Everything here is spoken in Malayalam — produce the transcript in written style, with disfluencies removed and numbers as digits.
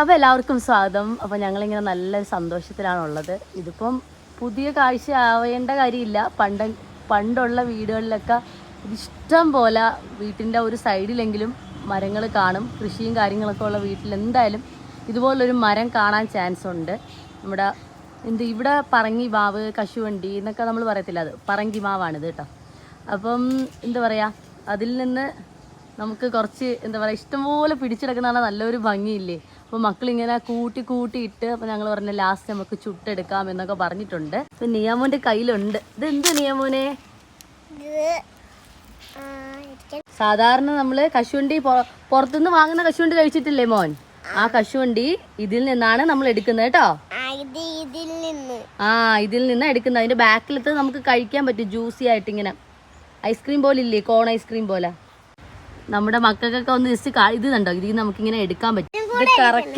അപ്പോൾ എല്ലാവർക്കും സ്വാഗതം. അപ്പോൾ ഞങ്ങളിങ്ങനെ നല്ലൊരു സന്തോഷത്തിലാണുള്ളത്. ഇതിപ്പം പുതിയ കാഴ്ച ആവേണ്ട കാര്യമില്ല. പണ്ടുള്ള വീടുകളിലൊക്കെ ഇഷ്ടം പോലെ വീട്ടിൻ്റെ ഒരു സൈഡിലെങ്കിലും മരങ്ങൾ കാണും. കൃഷിയും കാര്യങ്ങളൊക്കെ ഉള്ള വീട്ടിൽ എന്തായാലും ഇതുപോലൊരു മരം കാണാൻ ചാൻസ് ഉണ്ട്. നമ്മുടെ ഇവിടെ പറങ്കി മാവ്, കശുവണ്ടി എന്നൊക്കെ നമ്മൾ പറയത്തില്ല, അത് പറങ്കി മാവാണിത് കേട്ടോ. അപ്പം എന്താ പറയുക, അതിൽ നിന്ന് നമുക്ക് കുറച്ച് ഇഷ്ടംപോലെ പിടിച്ചെടുക്കുന്നതാണ് നല്ലൊരു ഭംഗിയില്ലേ. അപ്പോൾ മക്കളിങ്ങനെ കൂട്ടി ഇട്ട്, അപ്പോൾ ഞങ്ങൾ പറഞ്ഞ ലാസ്റ്റ് നമുക്ക് ചുട്ടെടുക്കാം എന്നൊക്കെ പറഞ്ഞിട്ടുണ്ട്. ഇപ്പം നിയാമോൻ്റെ കയ്യിലുണ്ട്. ഇത് എന്ത് നിയാമോനെ? സാധാരണ നമ്മൾ കശുവണ്ടി പുറത്തുനിന്ന് വാങ്ങുന്ന കശുവണ്ടി കഴിച്ചിട്ടില്ലേ മോൻ? ആ കശുവണ്ടി ഇതിൽ നിന്നാണ് നമ്മൾ എടുക്കുന്നത് കേട്ടോ. ഇതിൽ നിന്ന് എടുക്കുന്നത്. അതിന്റെ ബാക്കിലത്തെ നമുക്ക് കഴിക്കാൻ പറ്റും, ജ്യൂസി ആയിട്ട് ഇങ്ങനെ ഐസ്ക്രീം പോലെ ഇല്ലേ, കോൺ ഐസ്ക്രീം പോലെ. നമ്മുടെ മക്കൾക്കൊക്കെ ഒന്ന് ജസ്റ്റ് ഇത് കണ്ടോ, ഇതിൽ നമുക്കിങ്ങനെ എടുക്കാൻ പറ്റും. ഇത് കറക്റ്റ്